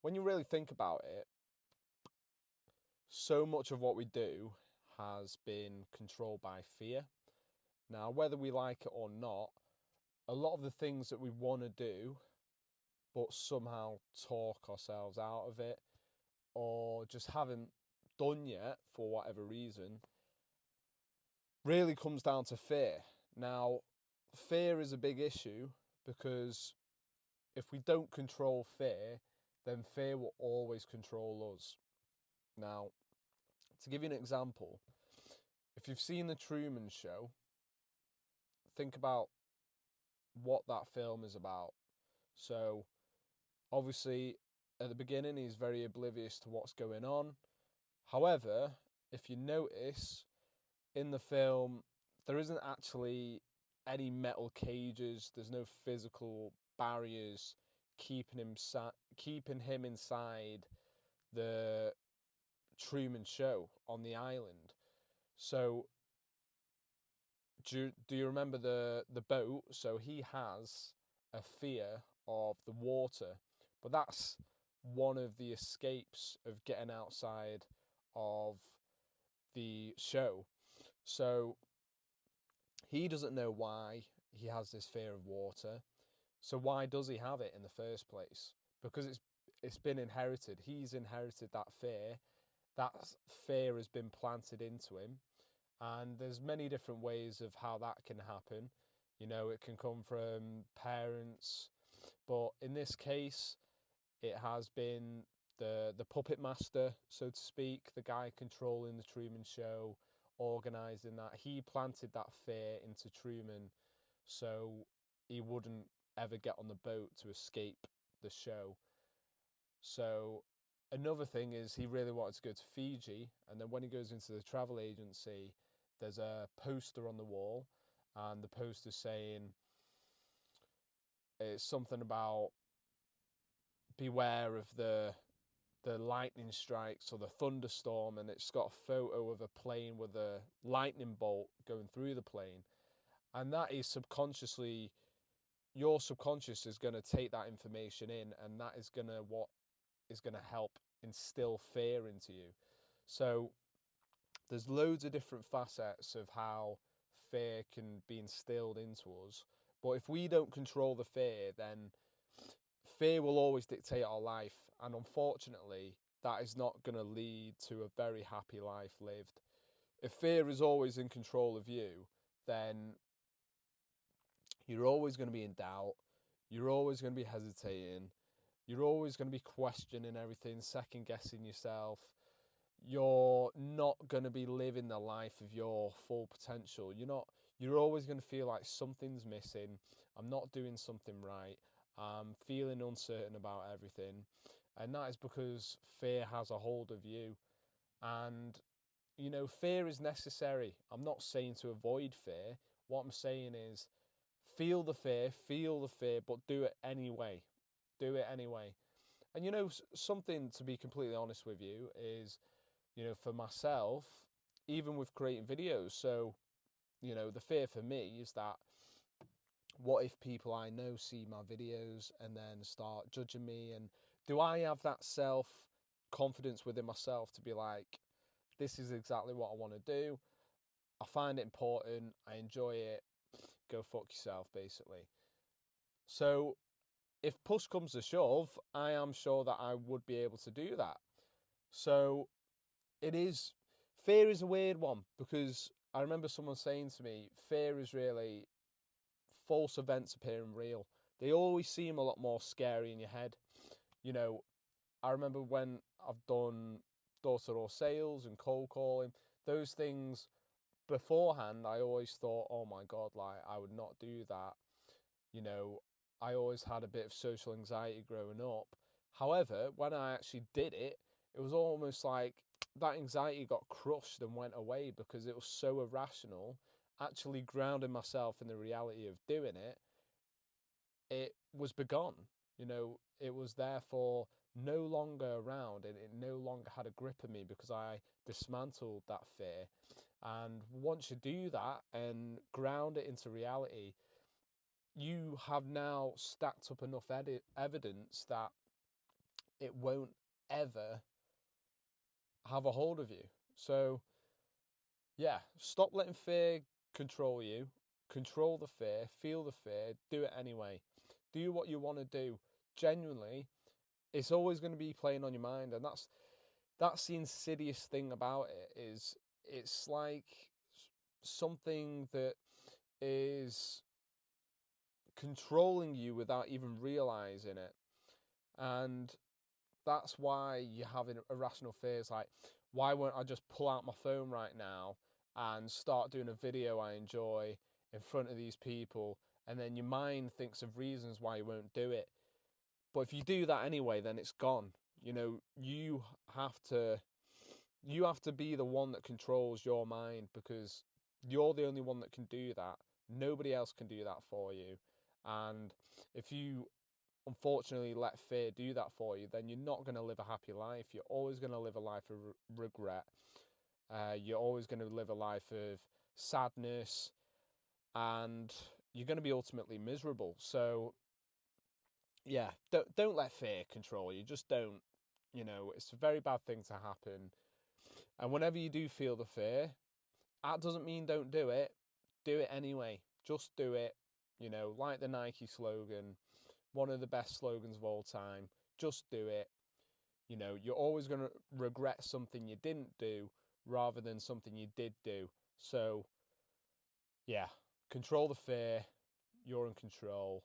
when you really think about it, so much of what we do has been controlled by fear. Now, whether we like it or not, a lot of the things that we want to do, but somehow talk ourselves out of it, or just haven't done yet for whatever reason, really comes down to fear. Now, fear is a big issue because if we don't control fear, then fear will always control us. Now, to give you an example, if you've seen The Truman Show, think about what that film is about. So, obviously, at the beginning, he's very oblivious to what's going on. However, if you notice, in the film, there isn't actually any metal cages, there's no physical barriers keeping him inside the Truman Show on the island. So do you remember the boat? So he has a fear of the water, but that's one of the escapes of getting outside of the show. So he doesn't know why he has this fear of water. So why does he have it in the first place? Because it's been inherited. He's inherited that fear. That fear has been planted into him. And there's many different ways of how that can happen. You know, it can come from parents, but in this case, it has been the puppet master, so to speak, the guy controlling the Truman Show, organising that. He planted that fear into Truman so he wouldn't ever get on the boat to escape the show. So another thing is he really wanted to go to Fiji, and then when he goes into the travel agency, there's a poster on the wall, and the poster's saying it's something about beware of the lightning strikes or the thunderstorm, and it's got a photo of a plane with a lightning bolt going through the plane. And that is subconsciously, your subconscious is going to take that information in, and that is going to what is going to help instill fear into you. So there's loads of different facets of how fear can be instilled into us. But if we don't control the fear, then fear will always dictate our life. And unfortunately, that is not going to lead to a very happy life lived. If fear is always in control of you, then you're always going to be in doubt. You're always going to be hesitating. You're always going to be questioning everything, second guessing yourself. You're not going to be living the life of your full potential. You're always going to feel like something's missing. I'm not doing something right. I'm feeling uncertain about everything. And that is because fear has a hold of you. And, fear is necessary. I'm not saying to avoid fear. What I'm saying is feel the fear, but do it anyway. Do it anyway. And, something to be completely honest with you is, for myself, even with creating videos. So, the fear for me is that what if people I know see my videos and then start judging me? And do I have that self confidence within myself to be like, this is exactly what I want to do? I find it important. I enjoy it. Go fuck yourself, basically. So, if push comes to shove, I am sure that I would be able to do that. So, fear is a weird one because I remember someone saying to me, fear is really false events appearing real. They always seem a lot more scary in your head. You know, I remember when I've done door-to-door sales and cold calling, those things beforehand, I always thought, oh my God, like I would not do that. You know, I always had a bit of social anxiety growing up. However, when I actually did it, it was almost like that anxiety got crushed and went away because it was so irrational. Actually grounding myself in the reality of doing it, it was begone. It was therefore no longer around and it no longer had a grip of me because I dismantled that fear. And once you do that and ground it into reality, you have now stacked up enough evidence that it won't ever have a hold of you. So yeah, stop letting fear control you. Control the fear, feel the fear, do it anyway. Do what you want to do. Genuinely, it's always going to be playing on your mind, and that's the insidious thing about it. Is it's like something that is controlling you without even realizing it. And that's why you're having irrational fears like, why won't I just pull out my phone right now and start doing a video I enjoy in front of these people? And then your mind thinks of reasons why you won't do it. But if you do that anyway, then it's gone. You know, you have to be the one that controls your mind, because you're the only one that can do that. Nobody else can do that for you. And if you unfortunately let fear do that for you, then you're not going to live a happy life. You're always going to live a life of regret. You're always going to live a life of sadness, and you're going to be ultimately miserable. So yeah, don't let fear control you. Just don't. You know, it's a very bad thing to happen. And whenever you do feel the fear, that doesn't mean don't do it. Do it anyway. Just do it. You know, like the Nike slogan, one of the best slogans of all time. Just do it. You know, you're always going to regret something you didn't do rather than something you did do. So, yeah, control the fear. You're in control.